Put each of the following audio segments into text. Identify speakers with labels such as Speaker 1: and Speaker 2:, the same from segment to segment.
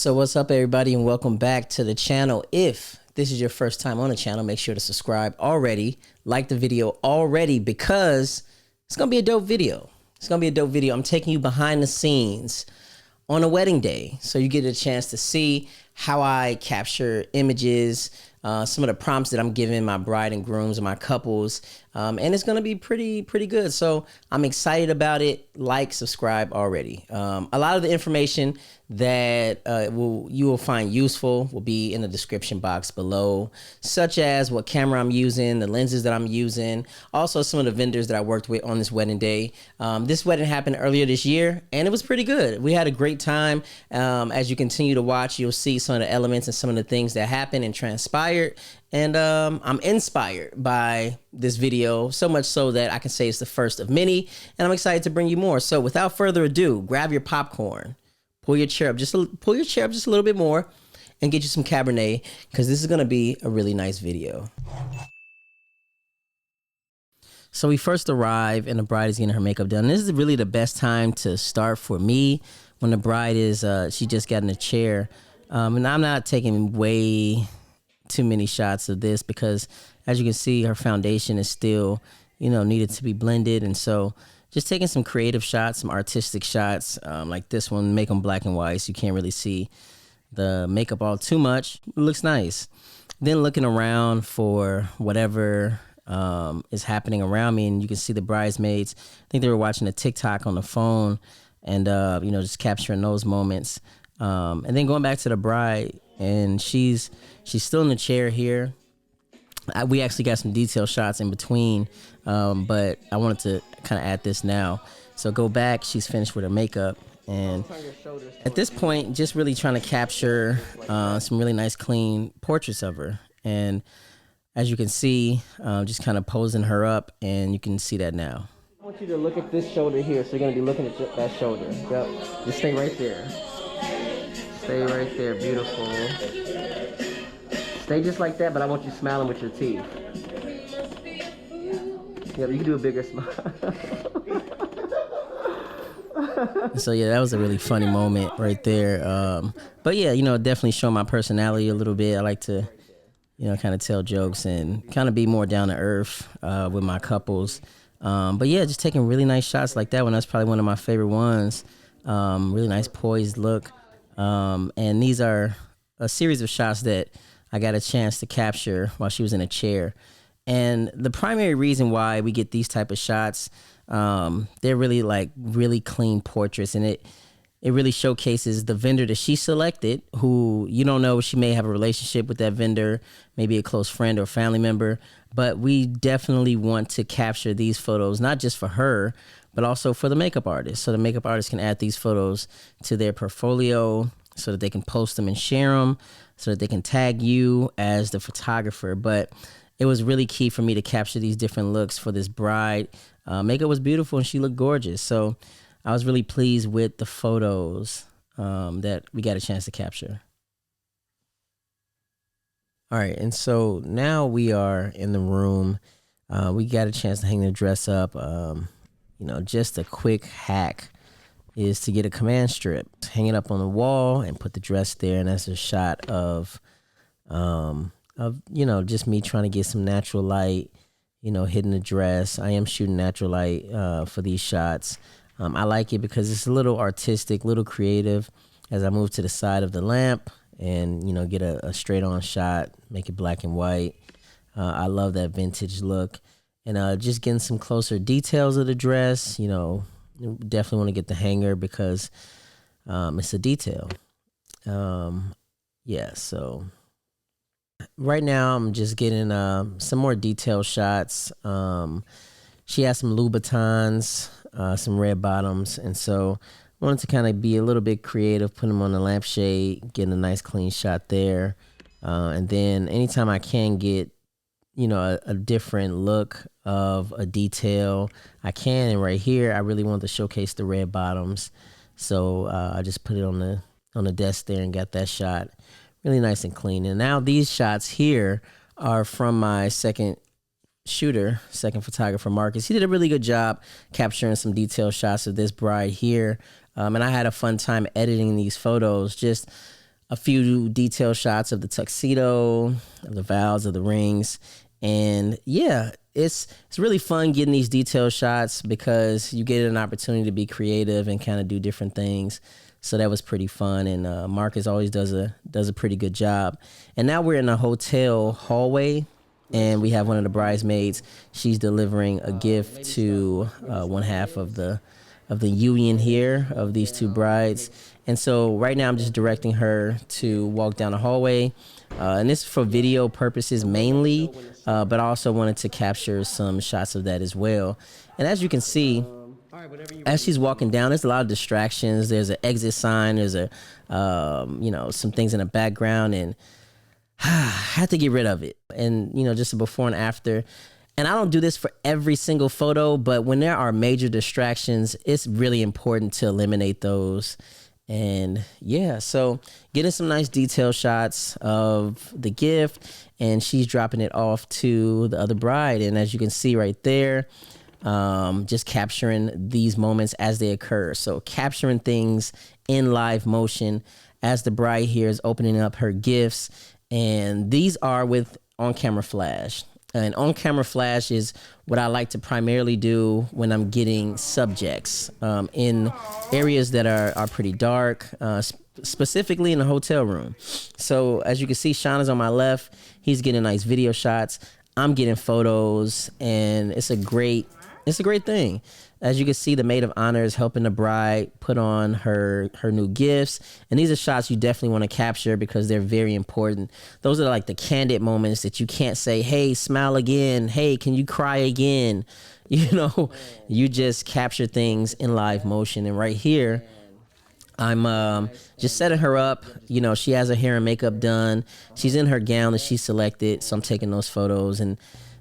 Speaker 1: So what's up, everybody, and welcome back to the channel. If this is your first time on the channel, make sure to subscribe already, like the video already, because it's gonna be a dope video. I'm taking you behind the scenes on a wedding day, so you get a chance to see how I capture images, some of the prompts that I'm giving my bride and grooms and my couples, and it's gonna be pretty good. So I'm excited about it. Like, subscribe already. A lot of the information that you will find useful will be in the description box below, such as what camera I'm using, the lenses that I'm using, also some of the vendors that I worked with on this wedding day. This wedding happened earlier this year, and it was pretty good. We had a great time. As you continue to watch, you'll see some of the elements and some of the things that happened and transpired. And I'm inspired by this video, so much so that I can say it's the first of many, and I'm excited to bring you more. So without further ado, grab your popcorn, pull your chair up just a little bit more, and get you some Cabernet, because this is going to be a really nice video. So we first arrive, and the bride is getting her makeup done. This is really the best time to start for me, when the bride is she just got in a chair, and I'm not taking way too many shots of this, because as you can see, her foundation is still, needed to be blended. And so just taking some creative shots, some artistic shots, like this one, make them black and white so you can't really see the makeup all too much. It looks nice. Then looking around for whatever is happening around me, and you can see the bridesmaids. I think they were watching a TikTok on the phone, and just capturing those moments. And then going back to the bride, and she's still in the chair here. We actually got some detail shots in between, but I wanted to kind of add this now. So go back, she's finished with her makeup, and at this point, just really trying to capture some really nice, clean portraits of her. And as you can see, just kind of posing her up, and you can see that now. I want you to look at this shoulder here, so you're going to be looking at that shoulder. Yep, just stay right there. Stay right there, beautiful. Stay just like that, but I want you smiling with your teeth. Yeah, you can do a bigger smile. So yeah, that was a really funny moment right there. But yeah, definitely show my personality a little bit. I like to, kind of tell jokes and kind of be more down to earth with my couples. But yeah, just taking really nice shots like that one. That's probably one of my favorite ones. Really nice poised look. And these are a series of shots that I got a chance to capture while she was in a chair. And the primary reason why we get these type of shots, they're really really clean portraits, and it really showcases the vendor that she selected, who you don't know, she may have a relationship with that vendor, maybe a close friend or family member, but we definitely want to capture these photos, not just for her, but also for the makeup artist. So the makeup artist can add these photos to their portfolio so that they can post them and share them, so that they can tag you as the photographer. But it was really key for me to capture these different looks for this bride. Makeup was beautiful, and she looked gorgeous. So I was really pleased with the photos that we got a chance to capture. All right, and so now we are in the room. We got a chance to hang the dress up. Just a quick hack is to get a command strip, hang it up on the wall, and put the dress there. And that's a shot of just me trying to get some natural light, hitting the dress. I am shooting natural light for these shots. I like it because it's a little artistic, little creative. As I move to the side of the lamp and, get a straight on shot, make it black and white. I love that vintage look. And just getting some closer details of the dress, definitely want to get the hanger because it's a detail. Yeah, so right now I'm just getting some more detail shots. She has some Louboutins, some red bottoms, and so I wanted to kind of be a little bit creative, put them on the lampshade, getting a nice clean shot there. And then anytime I can get a different look of a detail, I can. And right here, I really want to showcase the red bottoms. So I just put it on the desk there and got that shot really nice and clean. And now these shots here are from my second photographer, Marcus. He did a really good job capturing some detailed shots of this bride here. And I had a fun time editing these photos, just a few detail shots of the tuxedo, of the vows, of the rings. And yeah, it's really fun getting these detail shots because you get an opportunity to be creative and kind of do different things. So that was pretty fun, and Marcus always does a pretty good job. And now we're in a hotel hallway, and we have one of the bridesmaids. She's delivering a gift to one half of the union here of these two brides. And so right now I'm just directing her to walk down the hallway, and this is for video purposes mainly, but I also wanted to capture some shots of that as well. And as you can see, as she's walking down, there's a lot of distractions. There's an exit sign. There's some things in the background, and I had to get rid of it. And, just a before and after. And I don't do this for every single photo, but when there are major distractions, it's really important to eliminate those. And yeah, so getting some nice detail shots of the gift, and she's dropping it off to the other bride. And as you can see right there, just capturing these moments as they occur. So capturing things in live motion as the bride here is opening up her gifts. And these are with on-camera flash. And on-camera flash is what I like to primarily do when I'm getting subjects in areas that are pretty dark, specifically in the hotel room. So as you can see, Sean is on my left. He's getting nice video shots. I'm getting photos, and it's a great thing. As you can see, the maid of honor is helping the bride put on her new gifts. And these are shots you definitely want to capture because they're very important. Those are like the candid moments that you can't say, hey, smile again. Hey, can you cry again? You just capture things in live motion. And right here, I'm just setting her up. She has her hair and makeup done. She's in her gown that she selected. So I'm taking those photos, and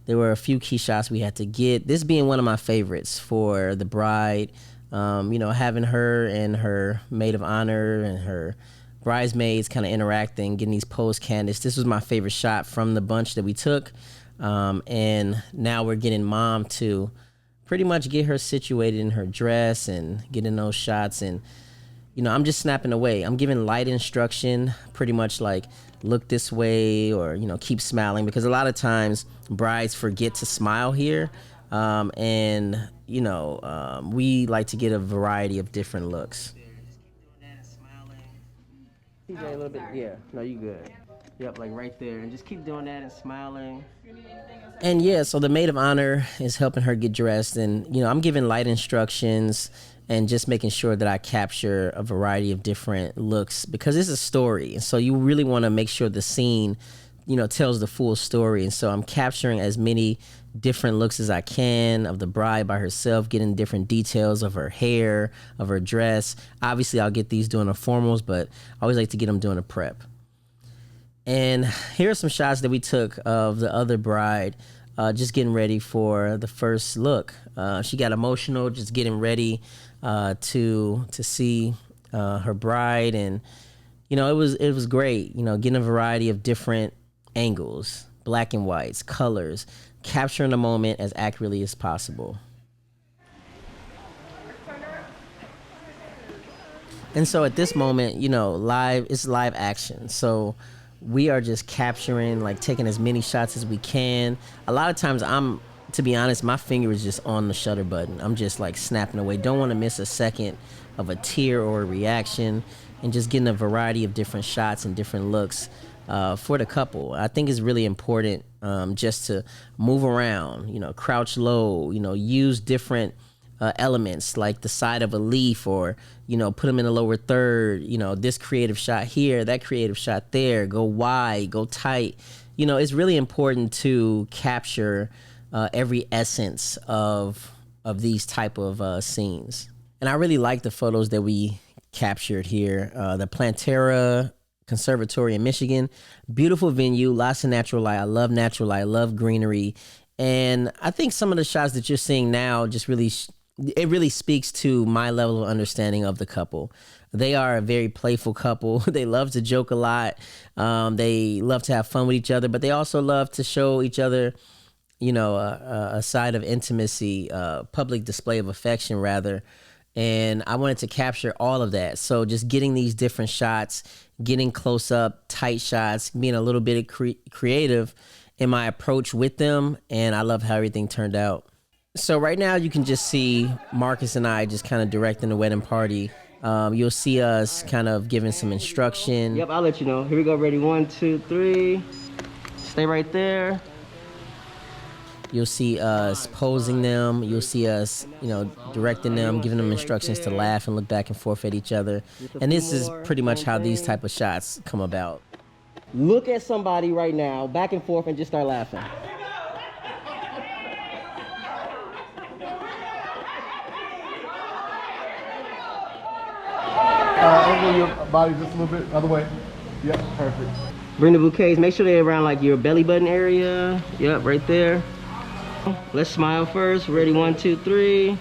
Speaker 1: there were a few key shots we had to get. This being one of my favorites for the bride, having her and her maid of honor and her bridesmaids kind of interacting, getting these pose candidates. This was my favorite shot from the bunch that we took. And now we're getting mom to pretty much get her situated in her dress and getting those shots. And, I'm just snapping away. I'm giving light instruction, pretty much like look this way or, keep smiling, because a lot of times brides forget to smile here. We like to get a variety of different looks. TJ, a little bit. Yeah, no, you good. Yep, like right there. And just keep doing that and smiling. And yeah, so the maid of honor is helping her get dressed. And, I'm giving light instructions and just making sure that I capture a variety of different looks because it's a story. And so you really want to make sure the scene, tells the full story. And so I'm capturing as many different looks as I can of the bride by herself, getting different details of her hair, of her dress. Obviously, I'll get these doing the formals, but I always like to get them doing a prep. And here are some shots that we took of the other bride, just getting ready for the first look. She got emotional, just getting ready to see her bride, and it was great. Getting a variety of different angles, black and whites, colors, capturing the moment as accurately as possible. And so at this moment, it's live action. So we are just capturing, like taking as many shots as we can. A lot of times to be honest, my finger is just on the shutter button. I'm just like snapping away. Don't want to miss a second of a tear or a reaction, and just getting a variety of different shots and different looks for the couple. I think it's really important just to move around, crouch low, use different elements like the side of a leaf, or put them in a lower third, this creative shot here, that creative shot there, go wide, go tight. It's really important to capture every essence of these type of scenes. And I really like the photos that we captured here. The Planterra Conservatory in Michigan, beautiful venue, lots of natural light. I love natural light, I love greenery. And I think some of the shots that you're seeing now just really it really speaks to my level of understanding of the couple. They are a very playful couple. They love to joke a lot. They love to have fun with each other, but they also love to show each other, a side of intimacy, public display of affection, rather. And I wanted to capture all of that. So just getting these different shots, getting close up, tight shots, being a little bit creative in my approach with them. And I love how everything turned out. So right now you can just see Marcus and I just kind of directing the wedding party. You'll see us kind of giving some instruction. Yep, I'll let you know. Here we go, ready, 1, 2, 3. Stay right there. You'll see us posing them. You'll see us, directing them, giving them instructions to laugh and look back and forth at each other. And this is pretty much how these type of shots come about. Look at somebody right now, back and forth, and just start laughing.
Speaker 2: Over your body just a little bit, other way. Yep, perfect.
Speaker 1: Bring the bouquets. Make sure they're around like your belly button area. Yep, right there. Let's smile first. Ready, 1, 2, 3.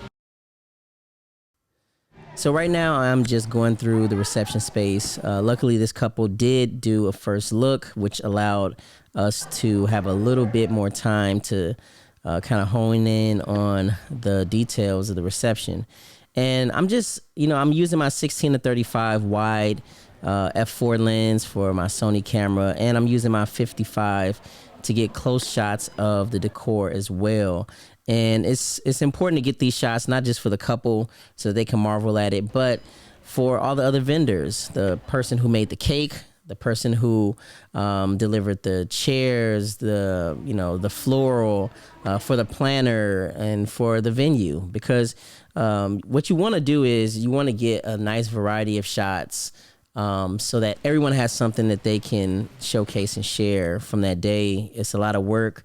Speaker 1: So right now I'm just going through the reception space. Luckily this couple did do a first look, which allowed us to have a little bit more time to kind of hone in on the details of the reception. And I'm just, I'm using my 16-35 wide f4 lens for my Sony camera, and I'm using my 55 to get close shots of the decor as well. And it's important to get these shots, not just for the couple so they can marvel at it, but for all the other vendors, the person who made the cake, the person who delivered the chairs, the floral, for the planner, and for the venue. Because what you want to do is you want to get a nice variety of shots so that everyone has something that they can showcase and share from that day. It's a lot of work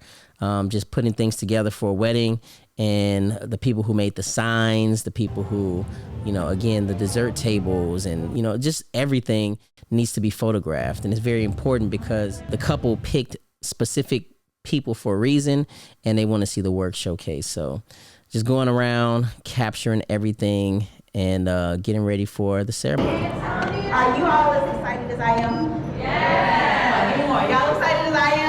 Speaker 1: just putting things together for a wedding. And the people who made the signs, the people who, again, the dessert tables, and, just everything needs to be photographed. And it's very important because the couple picked specific people for a reason, and they want to see the work showcased. So just going around, capturing everything, and getting ready for the ceremony.
Speaker 3: Are you all as excited as I am? Yeah. Y'all excited as I am?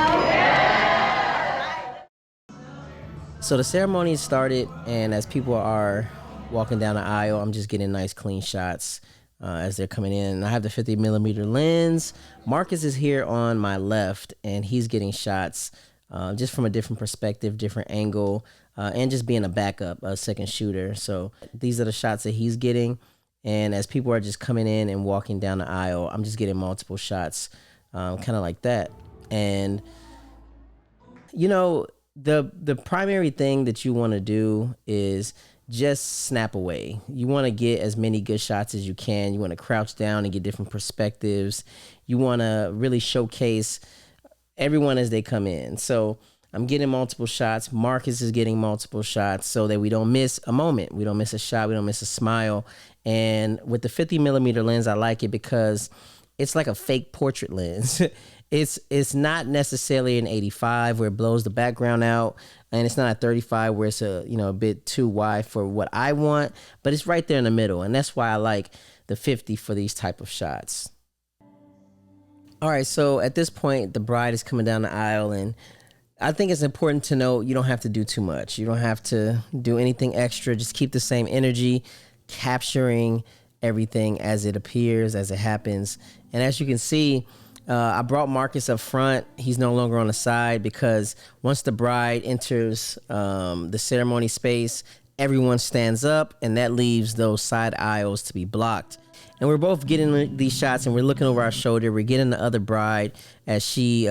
Speaker 1: So the ceremony started, and as people are walking down the aisle, I'm just getting nice clean shots as they're coming in. I have the 50mm lens. Marcus is here on my left, and he's getting shots just from a different perspective, different angle, and just being a backup, a second shooter. So these are the shots that he's getting. And as people are just coming in and walking down the aisle, I'm just getting multiple shots, kind of like that. And, the primary thing that you want to do is just snap away. You want to get as many good shots as you can. You want to crouch down and get different perspectives. You want to really showcase everyone as they come in. So I'm getting multiple shots. Marcus is getting multiple shots so that we don't miss a moment. We don't miss a shot. We don't miss a smile. And with the 50mm lens, I like it because it's like a fake portrait lens. It's not necessarily an 85 where it blows the background out, and it's not a 35 where it's a bit too wide for what I want, but it's right there in the middle, and that's why I like the 50 for these type of shots. All right, so at this point, the bride is coming down the aisle, and I think it's important to know you don't have to do too much. You don't have to do anything extra. Just keep the same energy, capturing everything as it appears, as it happens. And as you can see, I brought Marcus up front. He's no longer on the side because once the bride enters the ceremony space, everyone stands up, and that leaves those side aisles to be blocked. And we're both getting these shots, and we're looking over our shoulder. We're getting the other bride as she,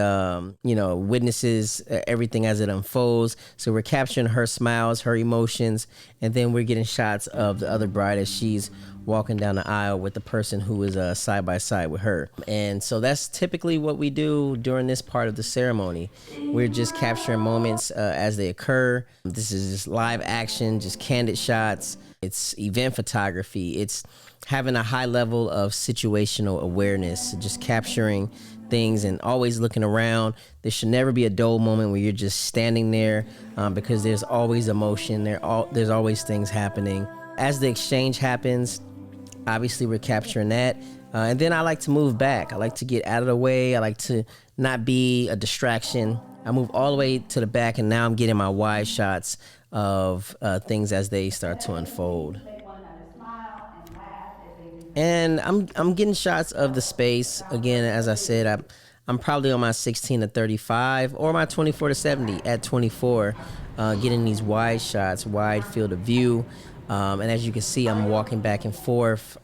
Speaker 1: witnesses everything as it unfolds. So we're capturing her smiles, her emotions, and then we're getting shots of the other bride as she's walking down the aisle with the person who is side by side with her. And so that's typically what we do during this part of the ceremony. We're just capturing moments as they occur. This is just live action, just candid shots. It's event photography. It's having a high level of situational awareness, just capturing things and always looking around. There should never be a dull moment where you're just standing there because there's always emotion. There's always things happening. As the exchange happens, obviously we're capturing that. And then I like to move back. I like to get out of the way. I like to not be a distraction. I move all the way to the back, and now I'm getting my wide shots of things as they start to unfold. And I'm getting shots of the space. Again, as I said, I'm probably on my 16 to 35 or my 24 to 70 at 24, getting these wide shots, wide field of view. And as you can see, I'm walking back and forth,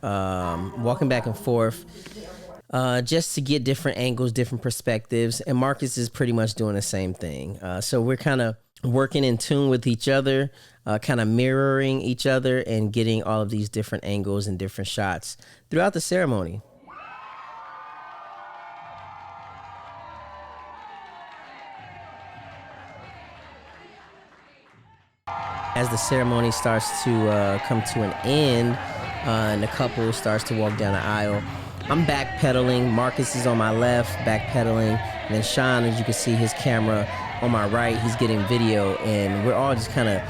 Speaker 1: just to get different angles, different perspectives. And Marcus is pretty much doing the same thing. So we're kind of working in tune with each other, kind of mirroring each other and getting all of these different angles and different shots throughout the ceremony. As the ceremony starts to come to an end, and the couple starts to walk down the aisle, I'm backpedaling. Marcus is on my left, backpedaling. And then Sean, as you can see, his camera on my right, he's getting video. And we're all just kind of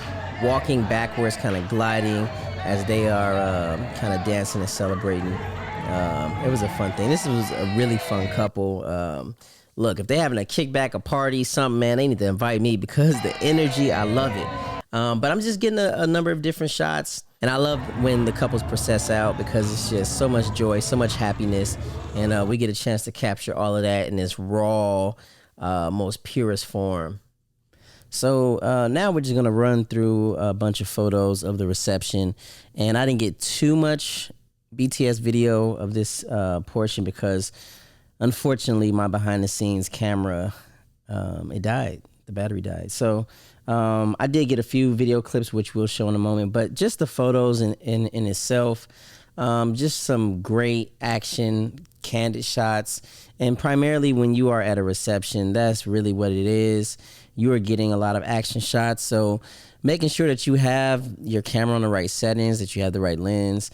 Speaker 1: walking backwards, kind of gliding as they are kind of dancing and celebrating. It was a fun thing. This was a really fun couple. Look, if they're having a kickback, a party, something, man, they need to invite me because the energy, I love it. But I'm just getting a number of different shots. And I love when the couples process out because it's just so much joy, so much happiness. And we get a chance to capture all of that in this raw, most purest form. So now we're just going to run through a bunch of photos of the reception. And I didn't get too much BTS video of this portion because, unfortunately, my behind-the-scenes camera, it died. The battery died. So I did get a few video clips, which we'll show in a moment. But just the photos in itself, just some great action, candid shots. And primarily when you are at a reception, that's really what it is. You are getting a lot of action shots. So making sure that you have your camera on the right settings, that you have the right lens.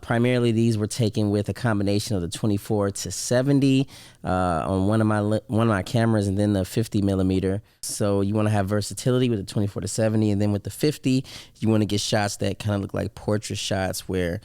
Speaker 1: Primarily, these were taken with a combination of the 24 to 70 on one of my cameras, and then the 50 millimeter. So you want to have versatility with the 24 to 70, and then with the 50, you want to get shots that kind of look like portrait shots, where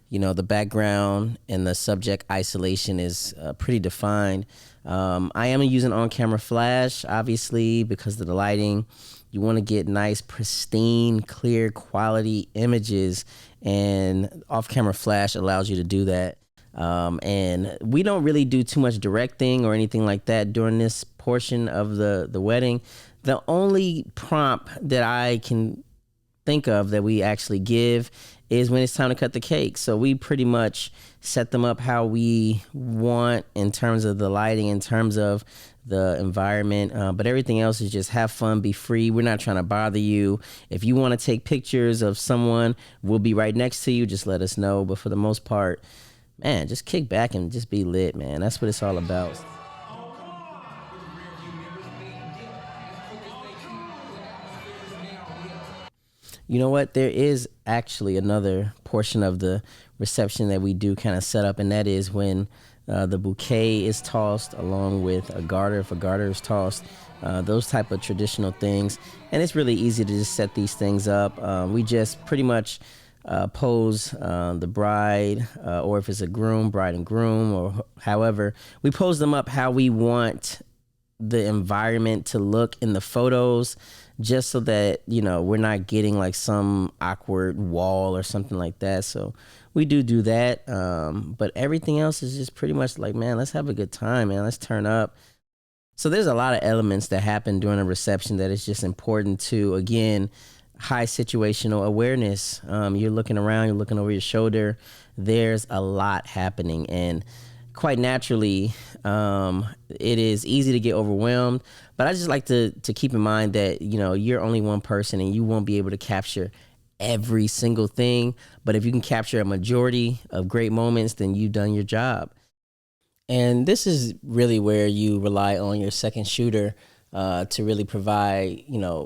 Speaker 1: the background and the subject isolation is pretty defined. I am using on-camera flash, obviously, because of the lighting. You want to get nice, pristine, clear, quality images, and off-camera flash allows you to do that. And we don't really do too much directing or anything like that during this portion of the wedding. The only prompt that I can think of that we actually give is when it's time to cut the cake. So we pretty much set them up how we want in terms of the lighting, in terms of the environment, but everything else is just have fun, be free. We're not trying to bother you. If you want to take pictures of someone, we'll be right next to you. Just let us know. But for the most part, man, just kick back and just be lit, man. That's what it's all about. You know what? There is actually another portion of the reception that we do kind of set up, and that is when the bouquet is tossed along with a garter, if a garter is tossed, those type of traditional things. And it's really easy to just set these things up. We just pretty much pose the bride, or if it's a groom, bride and groom, or however, we pose them up how we want the environment to look in the photos, just so that, we're not getting like some awkward wall or something like that. So we do that. But everything else is just pretty much like, man, let's have a good time, man. Let's turn up. So there's a lot of elements that happen during a reception that is just important to, again, high situational awareness. You're looking around, you're looking over your shoulder. There's a lot happening. And quite naturally, it is easy to get overwhelmed. But I just like to keep in mind that, you're only one person and you won't be able to capture every single thing. But if you can capture a majority of great moments, then you've done your job. And this is really where you rely on your second shooter to really provide,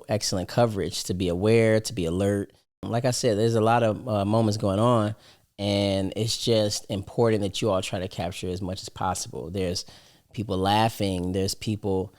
Speaker 1: excellent coverage, to be aware, to be alert. Like I said, there's a lot of moments going on. And it's just important that you all try to capture as much as possible. There's people laughing. There's people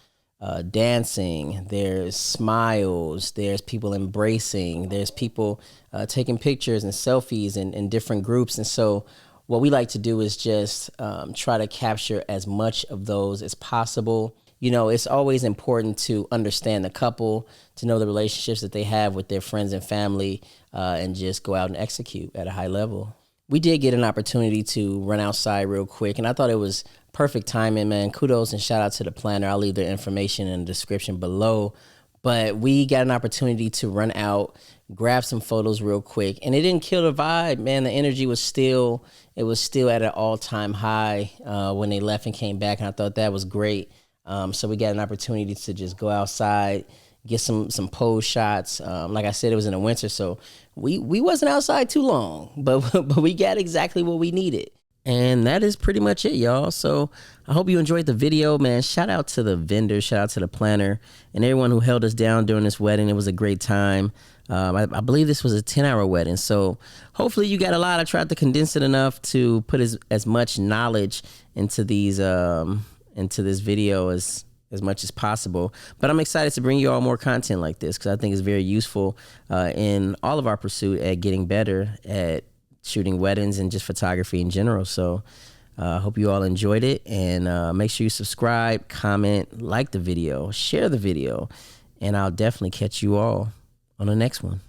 Speaker 1: dancing. There's smiles. There's people embracing. There's people taking pictures and selfies in different groups. And so what we like to do is just try to capture as much of those as possible. It's always important to understand the couple, to know the relationships that they have with their friends and family, and just go out and execute at a high level. we did get an opportunity to run outside real quick, and I thought it was perfect timing, man. Kudos and shout out to the planner. I'll leave their information in the description below. But we got an opportunity to run out, grab some photos real quick, and it didn't kill the vibe, man. The energy was still at an all-time high when they left and came back, and I thought that was great. So we got an opportunity to just go outside, get some pose shots. Like I said, it was in the winter, so we wasn't outside too long, but we got exactly what we needed. And that is pretty much it, y'all. So I hope you enjoyed the video, man. Shout out to the vendor, shout out to the planner, and everyone who held us down during this wedding. It was a great time. I believe this was a 10-hour wedding, so hopefully you got a lot. I tried to condense it enough to put as much knowledge into these into this video as much as possible. But I'm excited to bring you all more content like this because I think it's very useful in all of our pursuit at getting better at shooting weddings and just photography in general. So I hope you all enjoyed it, and make sure you subscribe, comment, like the video, share the video, and I'll definitely catch you all on the next one.